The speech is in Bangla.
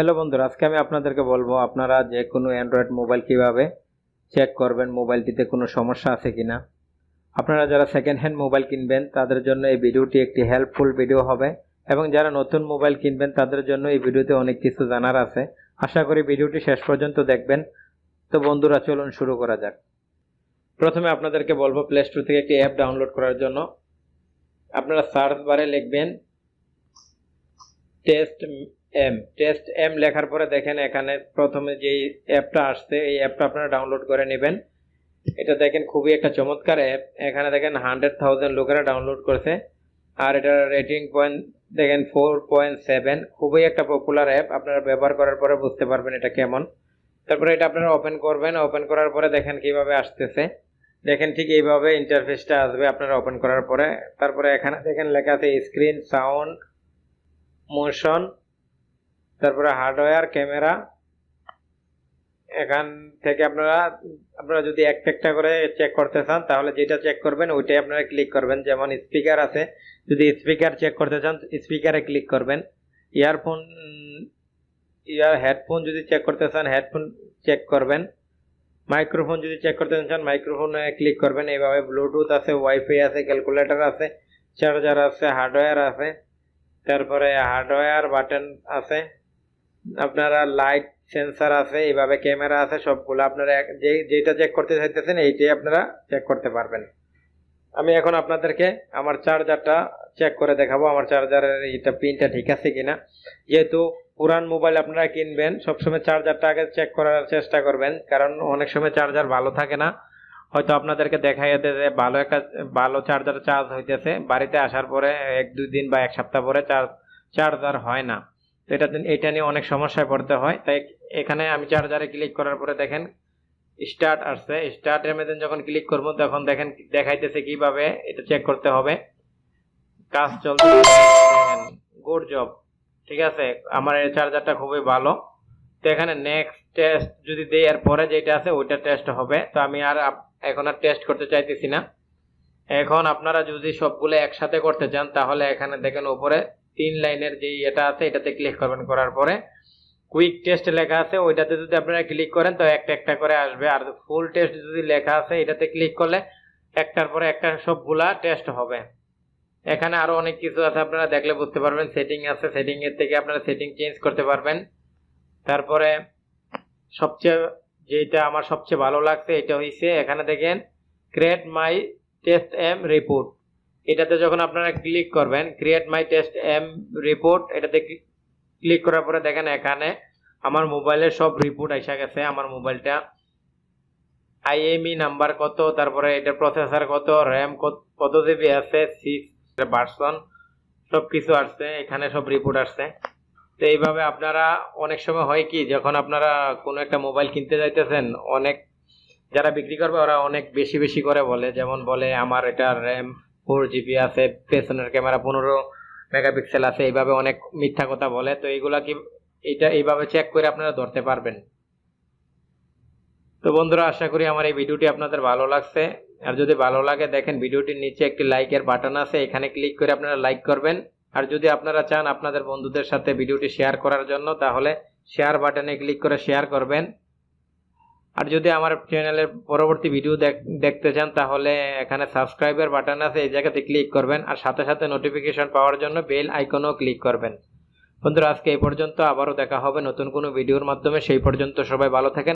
হ্যালো বন্ধুরা, আজকে আমি আপনাদেরকে বলবো আপনারা যে কোনো অ্যান্ড্রয়েড মোবাইল কিভাবে চেক করবেন মোবাইলটিতে কোনো সমস্যা আছে কিনা। আপনারা যারা সেকেন্ড হ্যান্ড মোবাইল কিনবেন তাদের জন্য এই ভিডিওটি একটি হেল্পফুল ভিডিও হবে, এবং যারা নতুন মোবাইল কিনবেন তাদের জন্য এই ভিডিওতে অনেক কিছু জানার আছে। আশা করি ভিডিওটি শেষ পর্যন্ত দেখবেন। তো বন্ধুরা, চলুন শুরু করা যাক। প্রথমে আপনাদেরকে বলবো প্লে স্টোর থেকে একটি অ্যাপ ডাউনলোড করার জন্য। আপনারা সার্চ বারে লিখবেন টেস্ট এম লেখার পরে দেখেন এখানে প্রথমে যে অ্যাপটা আসছে এই অ্যাপটা আপনারা ডাউনলোড করে নেবেন। এটা দেখেন খুবই একটা চমৎকার অ্যাপ। এখানে দেখেন 100,000 লোকেরা ডাউনলোড করছে, আর এটার রেটিং পয়েন্ট দেখেন 4.7। খুবই একটা পপুলার অ্যাপ। আপনারা ব্যবহার করার পরে বুঝতে পারবেন এটা কেমন। তারপরে এটা আপনারা ওপেন করবেন। ওপেন করার পরে দেখেন কিভাবে আসতেছে। দেখেন ঠিক এইভাবে ইন্টারফেসটা আসবে আপনারা ওপেন করার পরে। তারপরে এখানে দেখেন লেখা আছে স্ক্রিন, সাউন্ড, মোশন, তারপরে হার্ডওয়্যার, ক্যামেরা। এখান থেকে আপনারা যদি একটা করে চেক করতে চান তাহলে যেটা চেক করবেন ওইটাই আপনারা ক্লিক করবেন। যেমন স্পিকার আছে, যদি স্পিকার চেক করতে চান স্পিকারে ক্লিক করবেন। হেডফোন যদি চেক করতে চান হেডফোন চেক করবেন। মাইক্রোফোন যদি চেক করতে চান মাইক্রোফোনে ক্লিক করবেন। এইভাবে ব্লুটুথ আছে, ওয়াইফাই আছে, ক্যালকুলেটর আছে, চার্জার আছে, হার্ডওয়্যার আছে, তারপরে হার্ডওয়্যার বাটন আছে, আপনারা লাইট সেন্সার আছে, এইভাবে ক্যামেরা আছে। সবগুলো আপনারা যেটা চেক করতে চাইতেছেন এইটাই আপনারা চেক করতে পারবেন। আমি এখন আপনাদেরকে আমার চার্জারটা চেক করে দেখাবো, আমার চার্জারের এটা পিনটা ঠিক আছে কিনা। যেহেতু পুরান মোবাইল আপনারা কিনবেন সবসময় চার্জারটা আগে চেক করার চেষ্টা করবেন, কারণ অনেক সময় চার্জার ভালো থাকে না। হয়তো আপনাদেরকে দেখাই যে ভালো চার্জার চার্জ হইতেছে, বাড়িতে আসার পরে 1-2 দিন বা 1 সপ্তাহ পরে চার্জার হয় না। তো এটা নিয়ে অনেক সমস্যায় পড়তে হয়। তাই এখানে আমি চার্জারে ক্লিক করার পরে দেখেন স্টার্ট আসছে। স্টার্টের মধ্যে যখন ক্লিক করব তখন দেখেন দেখাইতেছে কিভাবে এটা চেক করতে হবে। কাজ চলছে, দেখেন গুড জব। ঠিক আছে, আমার এই চার্জারটা খুবই ভালো। তো এখানে নেক্সট টেস্ট যদি দেই এর পরে যেটা আছে ওইটা টেস্ট হবে। তো আমি এখন আর টেস্ট করতে চাইতেছি না। এখন আপনারা যদি সবগুলো একসাথে করতে চান তাহলে এখানে দেখেন উপরে 3 লাইনের যে এটা আছে এটাতে ক্লিক করবেন। করার পরে কুইক টেস্ট লেখা আছে ওইটাতে যদি আপনারা ক্লিক করেন তো একটা করে আসবে। আর ফুল টেস্ট যদি লেখা আছে এটাতে ক্লিক করলে একটার পরে একটা সবগুলা টেস্ট হবে। এখানে আরো অনেক কিছু আছে, আপনারা দেখলে বুঝতে পারবেন। সেটিং আছে, সেটিং এর থেকে আপনারা সেটিং চেঞ্জ করতে পারবেন। তারপরে যেটা আমার সবচেয়ে ভালো লাগছে এটা হইছে এখানে দেখেন create my test M report. এটাতে যখন আপনারা ক্লিক করবেন create my test M report, এটাতে ক্লিক করার পরে দেখেন এখানে আমার মোবাইলের সব রিপোর্ট এসে গেছে। আমার মোবাইলটা আইএমই নাম্বার কত, তারপরে এটা প্রসেসর কত, র্যাম কত জিবি আছে, 6 ভার্সন, সবকিছু আসছে এখানে, সব রিপোর্ট আসছে। তো এইভাবে আপনারা অনেক সময় হয় কি, যখন আপনারা কোনো একটা মোবাইল কিনতে যাইতেছেন অনেক যারা বিক্রি করবে ওরা অনেক বেশি করে বলে। যেমন বলে আমার এটা র্যাম 4 GB আছে, পেছনের ক্যামেরা 15 মেগাপিক্সেল আছে, এইভাবে অনেক মিথ্যা কথা বলে। তো এইভাবে চেক করে আপনারা ধরতে পারবেন। তো বন্ধুরা, আশা করি আমার এই ভিডিওটি আপনাদের ভালো লাগছে। আর যদি ভালো লাগে দেখেন ভিডিওটির নিচে একটি লাইকের বাটন আছে, এখানে ক্লিক করে আপনারা লাইক করবেন। আর যদি আপনারা চান আপনাদের বন্ধুদের সাথে ভিডিওটি শেয়ার করার জন্য তাহলে শেয়ার বাটনে ক্লিক করে শেয়ার করবেন। আর যদি আমার চ্যানেলের পরবর্তী ভিডিও দেখতে চান তাহলে এখানে সাবস্ক্রাইবার বাটন আছে, এই জায়গাতে ক্লিক করবেন। আর সাথে সাথে নোটিফিকেশন পাওয়ার জন্য বেল আইকনও ক্লিক করবেন। বন্ধুরা, আজকে এই পর্যন্ত, আবারও দেখা হবে নতুন কোনো ভিডিওর মাধ্যমে। সেই পর্যন্ত সবাই ভালো থাকেন।